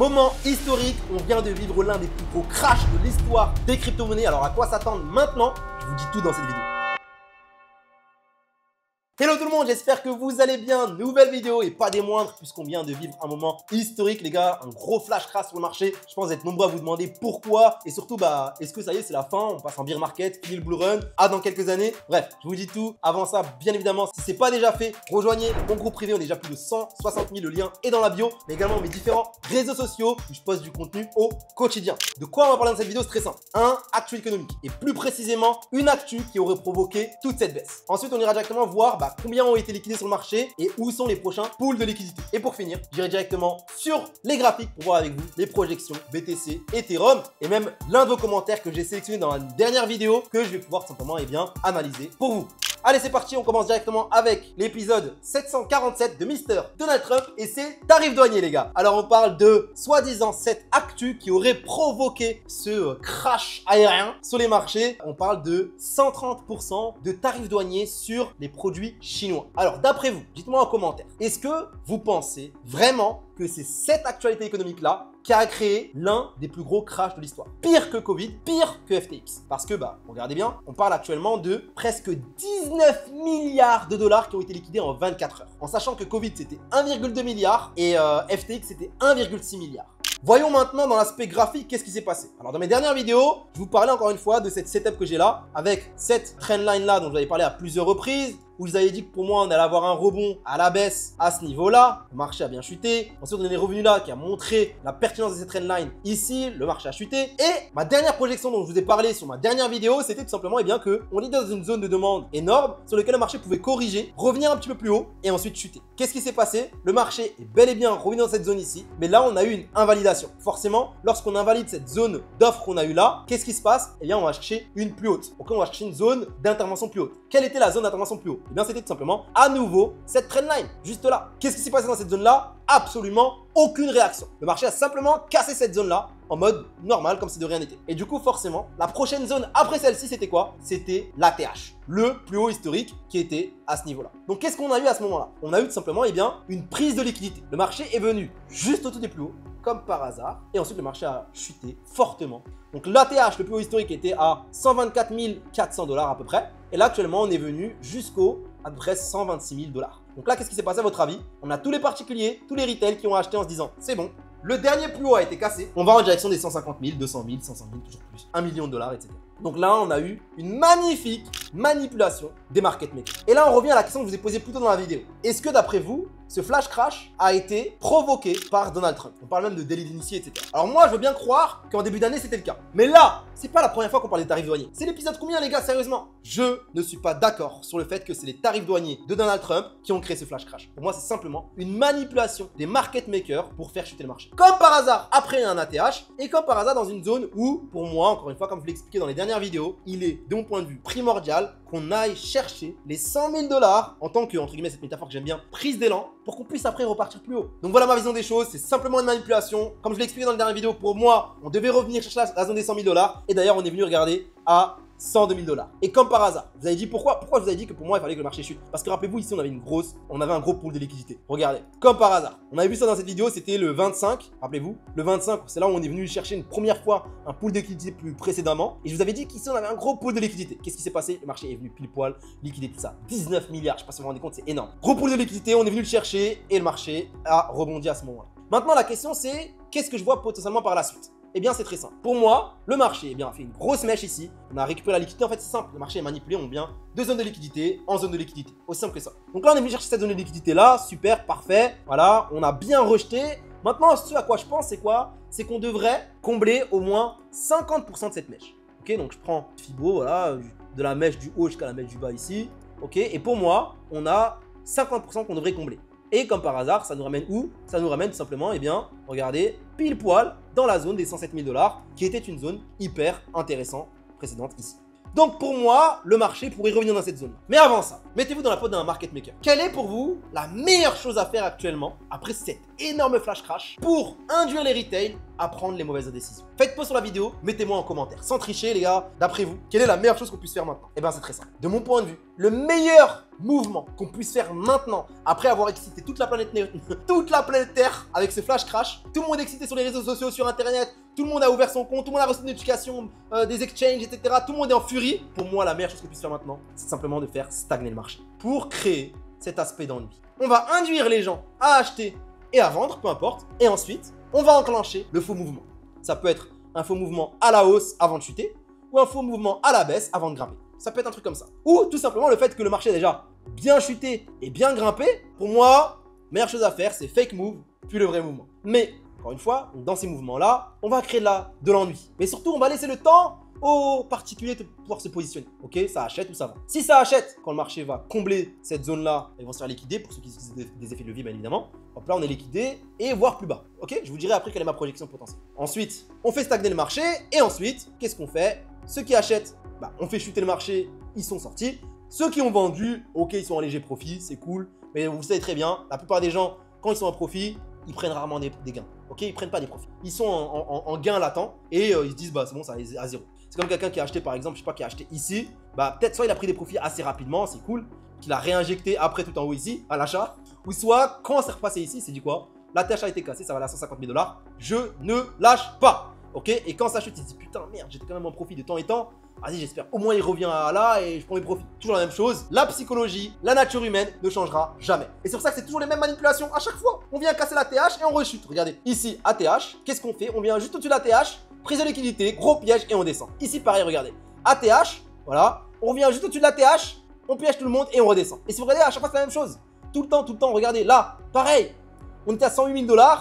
Moment historique, on vient de vivre l'un des plus gros crashs de l'histoire des crypto-monnaies. Alors à quoi s'attendre maintenant? Je vous dis tout dans cette vidéo. Hello tout le monde, j'espère que vous allez bien. Nouvelle vidéo et pas des moindres puisqu'on vient de vivre un moment historique les gars, un gros flash crash sur le marché. Je pense être nombreux à vous demander pourquoi et surtout est-ce que ça y est c'est la fin, on passe en bear market, fini le bull run, dans quelques années. Bref, je vous dis tout. Avant ça, bien évidemment, si c'est pas déjà fait, rejoignez mon groupe privé, on est déjà plus de 160 000, le lien est dans la bio, mais également mes différents réseaux sociaux où je poste du contenu au quotidien. De quoi on va parler dans cette vidéo? C'est très simple. Un, actu économique et plus précisément une actu qui aurait provoqué toute cette baisse. Ensuite, on ira directement voir combien ont été liquidés sur le marché et où sont les prochains pools de liquidité. Et pour finir, j'irai directement sur les graphiques pour voir avec vous les projections BTC, Ethereum et même l'un de vos commentaires que j'ai sélectionné dans la dernière vidéo que je vais pouvoir simplement analyser pour vous. Allez, c'est parti, on commence directement avec l'épisode 747 de Mr. Donald Trump et ses tarifs douaniers, les gars. Alors, on parle de soi-disant cette actu qui aurait provoqué ce crash aérien sur les marchés. On parle de 130% de tarifs douaniers sur les produits chinois. Alors, d'après vous, dites-moi en commentaire, est-ce que vous pensez vraiment que c'est cette actualité économique-là qui a créé l'un des plus gros crashs de l'histoire? Pire que Covid, pire que FTX. Parce que, regardez bien, on parle actuellement de presque 19 milliards de dollars qui ont été liquidés en 24 heures. En sachant que Covid, c'était 1,2 milliard et FTX, c'était 1,6 milliard. Voyons maintenant dans l'aspect graphique qu'est-ce qui s'est passé. Alors dans mes dernières vidéos, je vous parlais encore une fois de cette setup que j'ai là, avec cette trendline là dont je vous avais parlé à plusieurs reprises, où je vous avais dit que pour moi on allait avoir un rebond à la baisse à ce niveau-là. Le marché a bien chuté. Ensuite on a les revenus là qui a montré la pertinence de cette trendline. Ici, le marché a chuté. Et ma dernière projection dont je vous ai parlé sur ma dernière vidéo, c'était tout simplement que on est dans une zone de demande énorme sur laquelle le marché pouvait corriger, revenir un petit peu plus haut et ensuite chuter. Qu'est-ce qui s'est passé? Le marché est bel et bien revenu dans cette zone ici, mais là on a eu une invalidation. Forcément, lorsqu'on invalide cette zone d'offre qu'on a eu là, qu'est-ce qui se passe? Eh bien, on va chercher une plus haute. Donc, on va chercher une zone d'intervention plus haute. Quelle était la zone d'intervention plus haute? Eh bien, c'était tout simplement à nouveau cette trendline, juste là. Qu'est-ce qui s'est passé dans cette zone-là? Absolument aucune réaction. Le marché a simplement cassé cette zone-là en mode normal, comme si de rien n'était. Et du coup, forcément, la prochaine zone après celle-ci, c'était quoi? C'était l'ATH, le plus haut historique qui était à ce niveau-là. Donc, qu'est-ce qu'on a eu à ce moment-là? On a eu tout simplement une prise de liquidité. Le marché est venu juste au-dessus des plus hauts, comme par hasard. Et ensuite, le marché a chuté fortement. Donc, l'ATH, le plus haut historique, était à 124 400 dollars à peu près. Et là, actuellement, on est venu jusqu'au à peu près 126 000 dollars. Donc là, qu'est-ce qui s'est passé à votre avis? On a tous les particuliers, tous les retails qui ont acheté en se disant c'est bon, le dernier plus haut a été cassé, on va en direction des 150 000, 200 000, 500 000, toujours plus, 1 million de dollars, etc. Donc là, on a eu une magnifique manipulation des market makers. Et là, on revient à la question que je vous ai posée plus tôt dans la vidéo. Est-ce que d'après vous, ce flash crash a été provoqué par Donald Trump? On parle même de délit d'initié, etc. Alors moi, je veux bien croire qu'en début d'année, c'était le cas. Mais là, c'est pas la première fois qu'on parle des tarifs douaniers. C'est l'épisode combien, les gars, sérieusement? Je ne suis pas d'accord sur le fait que c'est les tarifs douaniers de Donald Trump qui ont créé ce flash crash. Pour moi, c'est simplement une manipulation des market makers pour faire chuter le marché. Comme par hasard, après un ATH, et comme par hasard dans une zone où, pour moi, encore une fois, comme je l'ai expliqué dans les dernières vidéos, il est, de mon point de vue, primordial qu'on aille chercher les 100 000 dollars en tant que, entre guillemets, cette métaphore que j'aime bien, prise d'élan, pour qu'on puisse après repartir plus haut. Donc voilà ma vision des choses, c'est simplement une manipulation. Comme je l'ai expliqué dans la dernière vidéo, pour moi, on devait revenir chercher la zone des 100 000 dollars. Et d'ailleurs, on est venu regarder à 102 000 dollars. Et comme par hasard, vous avez dit pourquoi je vous avais dit que pour moi il fallait que le marché chute? Parce que rappelez-vous, ici on avait un gros pool de liquidité. Regardez, comme par hasard, on avait vu ça dans cette vidéo, c'était le 25, rappelez-vous, le 25, c'est là où on est venu chercher une première fois un pool de liquidité plus précédemment. Et je vous avais dit qu'ici on avait un gros pool de liquidité. Qu'est-ce qui s'est passé? Le marché est venu pile poil liquider tout ça. 19 milliards, je sais pas si vous vous rendez compte, c'est énorme. Gros pool de liquidité, on est venu le chercher et le marché a rebondi à ce moment-là. Maintenant la question c'est, qu'est-ce que je vois potentiellement par la suite? Eh bien, c'est très simple. Pour moi, le marché a fait une grosse mèche ici. On a récupéré la liquidité. En fait, c'est simple. Le marché est manipulé. On vient de zone de liquidité en zone de liquidité. Aussi simple que ça. Donc là, on est venu chercher cette zone de liquidité là. Super, parfait. Voilà, on a bien rejeté. Maintenant, ce à quoi je pense, c'est quoi? C'est qu'on devrait combler au moins 50% de cette mèche. Ok, donc je prends Fibo, voilà, de la mèche du haut jusqu'à la mèche du bas ici. Ok, et pour moi, on a 50% qu'on devrait combler. Et comme par hasard, ça nous ramène où? Ça nous ramène tout simplement, eh bien, regardez, pile poil dans la zone des 107 000 dollars, qui était une zone hyper intéressante précédente ici. Donc pour moi, le marché pourrait revenir dans cette zone. Mais avant ça, mettez-vous dans la peau d'un market maker. Quelle est pour vous la meilleure chose à faire actuellement, après cet énorme flash crash, pour induire les retails à prendre les mauvaises décisions. Faites pause sur la vidéo, mettez-moi en commentaire. Sans tricher, les gars, d'après vous, quelle est la meilleure chose qu'on puisse faire maintenant? Eh bien, c'est très simple. De mon point de vue, le meilleur mouvement qu'on puisse faire maintenant, après avoir excité toute la planète Terre avec ce flash crash, tout le monde est excité sur les réseaux sociaux, sur Internet, tout le monde a ouvert son compte, tout le monde a reçu une notification des exchanges, etc. Tout le monde est en furie. Pour moi, la meilleure chose qu'on puisse faire maintenant, c'est simplement de faire stagner le marché pour créer cet aspect d'ennui. On va induire les gens à acheter et à vendre, peu importe, et ensuite, on va enclencher le faux mouvement. Ça peut être un faux mouvement à la hausse avant de chuter, ou un faux mouvement à la baisse avant de grimper. Ça peut être un truc comme ça. Ou tout simplement le fait que le marché a déjà bien chuté et bien grimpé. Pour moi, meilleure chose à faire, c'est fake move, puis le vrai mouvement. Mais, encore une fois, dans ces mouvements-là, on va créer de l'ennui. Mais surtout, on va laisser le temps aux particuliers de pouvoir se positionner. Ok, ça achète ou ça vend. Si ça achète, quand le marché va combler cette zone-là, ils vont se faire liquider, pour ceux qui utilisent des effets de levier, bien évidemment. Hop là, on est liquidé et voire plus bas. Ok, je vous dirai après quelle est ma projection potentielle. Ensuite, on fait stagner le marché et ensuite, qu'est-ce qu'on fait? Ceux qui achètent, on fait chuter le marché, ils sont sortis. Ceux qui ont vendu, ok, ils sont en léger profit, c'est cool. Mais vous savez très bien, la plupart des gens, quand ils sont en profit, ils prennent rarement des gains. Ok, ils prennent pas des profits. Ils sont en gain latent et ils se disent, c'est bon, ça est à zéro. C'est comme quelqu'un qui a acheté, par exemple, je sais pas, qui a acheté ici. Peut-être soit il a pris des profits assez rapidement, c'est cool, qu'il a réinjecté après tout en haut ici, à l'achat. Ou soit, quand c'est repassé ici, c'est dit quoi? La tâche a été cassée, ça va à 150 000 $. Je ne lâche pas. Ok, et quand ça chute, il se dit, putain, merde, j'étais quand même en profit de temps et temps. Vas-y, j'espère au moins il revient à là et je prends mes profits. Toujours la même chose. La psychologie, la nature humaine ne changera jamais. Et c'est pour ça que c'est toujours les mêmes manipulations à chaque fois. On vient casser la TH et on rechute. Regardez, ici, ATH, qu'est-ce qu'on fait? On vient juste au-dessus de la TH, prise de liquidité, gros piège et on descend. Ici, pareil, regardez. ATH, voilà. On revient juste au-dessus de la TH, on piège tout le monde et on redescend. Et si vous regardez, à chaque fois, c'est la même chose. Tout le temps, regardez, là, pareil. On était à 108 000 $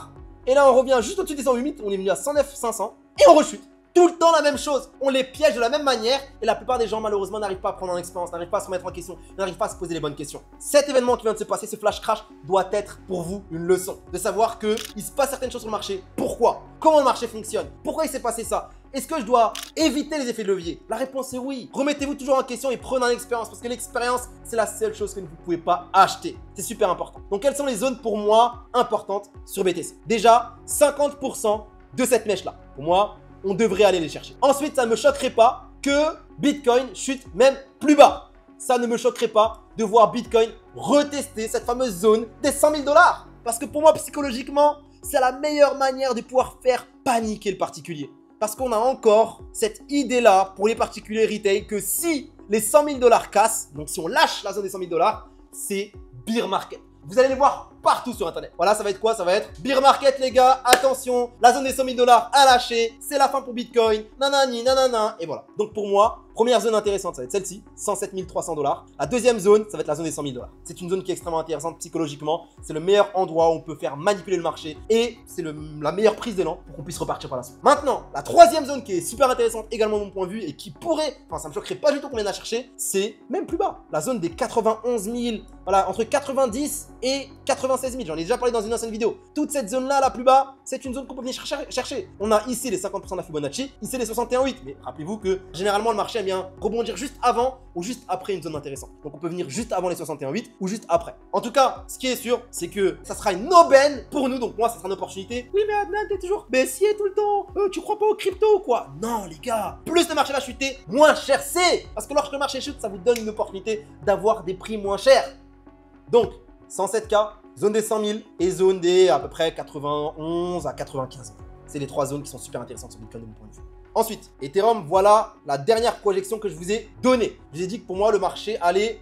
et là, on revient juste au-dessus des 108 000, on est venu à 109 500 et on rechute. Tout le temps la même chose, on les piège de la même manière et la plupart des gens malheureusement n'arrivent pas à prendre en expérience, n'arrivent pas à se remettre en question, n'arrivent pas à se poser les bonnes questions. Cet événement qui vient de se passer, ce flash crash, doit être pour vous une leçon. De savoir qu'il se passe certaines choses sur le marché. Pourquoi? Comment le marché fonctionne? Pourquoi il s'est passé ça? Est-ce que je dois éviter les effets de levier? La réponse est oui. Remettez-vous toujours en question et prenez en expérience parce que l'expérience, c'est la seule chose que vous ne pouvez pas acheter. C'est super important. Donc, quelles sont les zones pour moi importantes sur BTC? Déjà, 50% de cette mèche-là. Pour moi, on devrait aller les chercher. Ensuite, ça ne me choquerait pas que Bitcoin chute même plus bas. Ça ne me choquerait pas de voir Bitcoin retester cette fameuse zone des 100 000 $. Parce que pour moi, psychologiquement, c'est la meilleure manière de pouvoir faire paniquer le particulier. Parce qu'on a encore cette idée-là pour les particuliers retail que si les 100 000 $ cassent, donc si on lâche la zone des 100 000 $, c'est bear market. Vous allez les voir partout sur internet. Voilà, ça va être quoi? Ça va être bear market, les gars. Attention, la zone des 100 000 $ à lâcher. C'est la fin pour Bitcoin. Nanani, nanana. Et voilà. Donc pour moi, première zone intéressante, ça va être celle-ci, 107 300 $. La deuxième zone, ça va être la zone des 100 000 $. C'est une zone qui est extrêmement intéressante psychologiquement. C'est le meilleur endroit où on peut faire manipuler le marché et c'est la meilleure prise d'élan pour qu'on puisse repartir par la suite. Maintenant, la troisième zone qui est super intéressante également de mon point de vue et qui pourrait, enfin ça me choquerait pas du tout qu'on vienne la chercher, c'est même plus bas. La zone des 91 000, voilà, entre 90 et 96 000. J'en ai déjà parlé dans une ancienne vidéo. Toute cette zone-là, là plus bas, c'est une zone qu'on peut venir chercher. On a ici les 50% de la Fibonacci, ici les 61,8. Mais rappelez-vous que généralement le marché aime bien rebondir juste avant ou juste après une zone intéressante. Donc on peut venir juste avant les 61,8 ou juste après. En tout cas, ce qui est sûr, c'est que ça sera une aubaine pour nous. Donc moi, ça sera une opportunité. Oui, mais Adnan, t'es toujours baissier tout le temps. Tu crois pas au crypto ou quoi? Non, les gars. Plus le marché va chuter, moins cher c'est. Parce que lorsque le marché chute, ça vous donne une opportunité d'avoir des prix moins chers. Donc, 107K, zone des 100 000 et zone des à peu près 91 à 95 000. C'est les trois zones qui sont super intéressantes sur Bitcoin de mon point de vue. Ensuite, Ethereum, voilà la dernière projection que je vous ai donnée. Je vous ai dit que pour moi, le marché allait,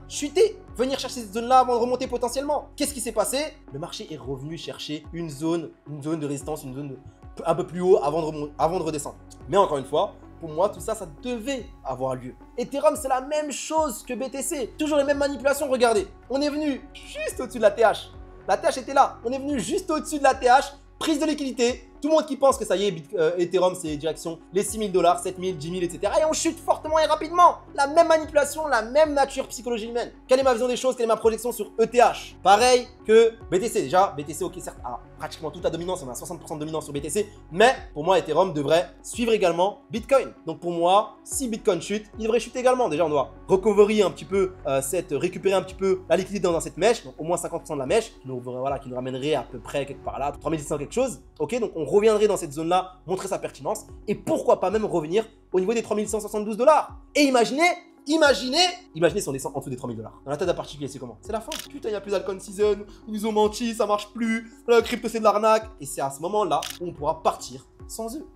chuter. Venir chercher cette zone-là avant de remonter potentiellement. Qu'est-ce qui s'est passé? Le marché est revenu chercher une zone de résistance, une zone un peu plus haut avant de redescendre. Mais encore une fois, pour moi, tout ça, ça devait avoir lieu. Ethereum, c'est la même chose que BTC. Toujours les mêmes manipulations, regardez. On est venu juste au-dessus de la TH. La TH était là. On est venu juste au-dessus de la TH. Prise de liquidité. Tout le monde qui pense que ça y est, Ethereum, c'est direction les 6 000 $, 7 000, 10 000, etc. Et on chute fortement et rapidement. La même manipulation, la même nature psychologie humaine. Quelle est ma vision des choses? Quelle est ma projection sur ETH? Pareil que BTC. Déjà, BTC, ok, certes, a pratiquement toute la dominance. On a 60% de dominance sur BTC. Mais pour moi, Ethereum devrait suivre également Bitcoin. Donc pour moi, si Bitcoin chute, il devrait chuter également. Déjà, on doit recovery un petit peu, récupérer un petit peu la liquidité dans cette mèche. Donc au moins 50% de la mèche qui nous ramènerait à peu près quelque part là, 3600 quelque chose. Ok, donc on reviendrait dans cette zone-là, montrer sa pertinence et pourquoi pas même revenir au niveau des 3172 $. Et imaginez si on descend en dessous des 3000 $. Dans la tête d'un particulier, c'est comment? C'est la fin. Putain, il n'y a plus d'Alcon Season, ils nous ont menti, ça marche plus, le crypto c'est de l'arnaque. Et c'est à ce moment-là où on pourra partir sans eux.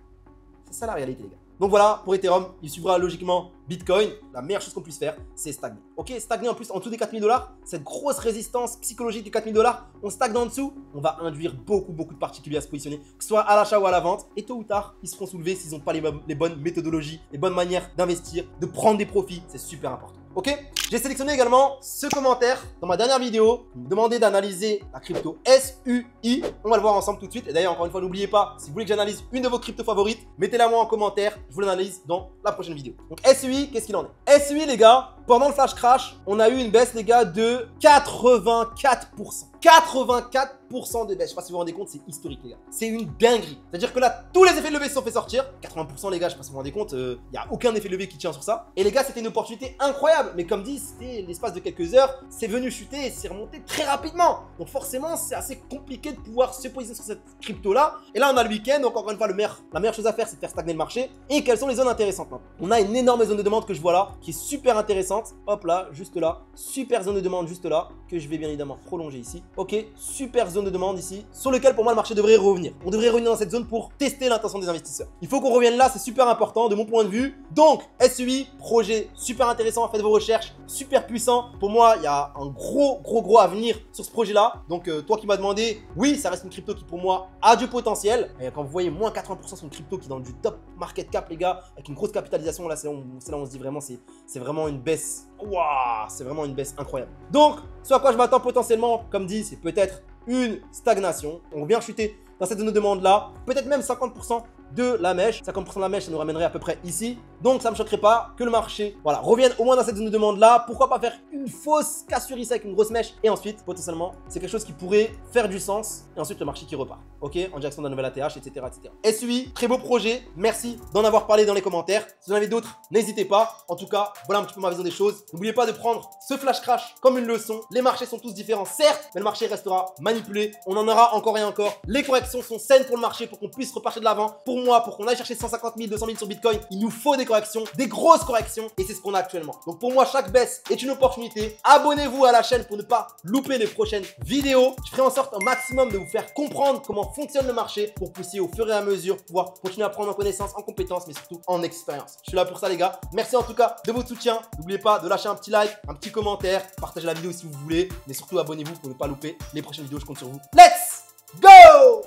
C'est ça la réalité, les gars. Donc voilà, pour Ethereum, il suivra logiquement Bitcoin. La meilleure chose qu'on puisse faire, c'est stagner. Ok, stagner en plus en dessous des 4000 $, cette grosse résistance psychologique des 4000 $, on stagne en dessous, on va induire beaucoup de particuliers à se positionner, que ce soit à l'achat ou à la vente. Et tôt ou tard, ils se feront soulever s'ils n'ont pas les bonnes méthodologies, les bonnes manières d'investir, de prendre des profits. C'est super important. Ok, j'ai sélectionné également ce commentaire dans ma dernière vidéo. Vous me demandez d'analyser la crypto SUI. On va le voir ensemble tout de suite. Et d'ailleurs, encore une fois, n'oubliez pas, si vous voulez que j'analyse une de vos cryptos favorites, mettez-la moi en commentaire. Je vous l'analyse dans la prochaine vidéo. Donc SUI, qu'est-ce qu'il en est? SUI, les gars, pendant le flash crash, on a eu une baisse, les gars, de 84%. 84% de baisse. Je sais pas si vous vous rendez compte, c'est historique, les gars. C'est une dinguerie. C'est-à-dire que là, tous les effets de levier se sont fait sortir. 80%, les gars, je sais pas si vous vous rendez compte, il n'y a aucun effet de levier qui tient sur ça. Et les gars, c'était une opportunité incroyable. Mais comme dit, c'était l'espace de quelques heures, c'est venu chuter et c'est remonté très rapidement. Donc forcément, c'est assez compliqué de pouvoir se positionner sur cette crypto-là. Et là, on a le week-end. Donc encore une fois, la meilleure chose à faire, c'est de faire stagner le marché. Et quelles sont les zones intéressantes maintenant? On a une énorme zone de demande que je vois là, qui est super intéressante. Hop là, juste là. Super zone de demande juste là, que je vais bien évidemment prolonger ici. Ok, super zone de demande ici, sur lequel pour moi le marché devrait revenir. On devrait revenir dans cette zone pour tester l'intention des investisseurs. Il faut qu'on revienne là, c'est super important de mon point de vue. Donc, SUI, projet super intéressant, faites vos recherches, super puissant. Pour moi, il y a un gros avenir sur ce projet-là. Donc, toi qui m'as demandé, oui, ça reste une crypto qui pour moi a du potentiel. Et quand vous voyez moins 80% sur une crypto qui est dans du top market cap, les gars, avec une grosse capitalisation, là, c'est là où on se dit vraiment, c'est vraiment une baisse. Waouh, c'est vraiment une baisse incroyable. Donc, ce à quoi je m'attends potentiellement, comme dit, c'est peut-être une stagnation. On vient chuter dans cette zone de demande là, peut-être même 50% de la mèche. 50% de la mèche, ça nous ramènerait à peu près ici. Donc, ça ne me choquerait pas que le marché, voilà, revienne au moins dans cette zone de demande là. Pourquoi pas faire une fausse cassure ici avec une grosse mèche et ensuite, potentiellement, c'est quelque chose qui pourrait faire du sens et ensuite le marché qui repart. Ok, en direction d'un nouvel ATH, etc., etc. SUI, très beau projet. Merci d'en avoir parlé dans les commentaires. Si vous en avez d'autres, n'hésitez pas. En tout cas, voilà un petit peu ma vision des choses. N'oubliez pas de prendre ce flash crash comme une leçon. Les marchés sont tous différents, certes, mais le marché restera manipulé. On en aura encore et encore. Les corrections sont saines pour le marché pour qu'on puisse repartir de l'avant. Pour moi, pour qu'on aille chercher 150 000, 200 000 sur Bitcoin, il nous faut des corrections, des grosses corrections, et c'est ce qu'on a actuellement. Donc pour moi, chaque baisse est une opportunité. Abonnez-vous à la chaîne pour ne pas louper les prochaines vidéos. Je ferai en sorte un maximum de vous faire comprendre comment fonctionne le marché pour que vous puissiez au fur et à mesure pouvoir continuer à prendre en connaissance, en compétences, mais surtout en expérience. Je suis là pour ça, les gars. Merci en tout cas de votre soutien. N'oubliez pas de lâcher un petit like, un petit commentaire, partagez la vidéo si vous voulez, mais surtout abonnez-vous pour ne pas louper les prochaines vidéos. Je compte sur vous. Let's go!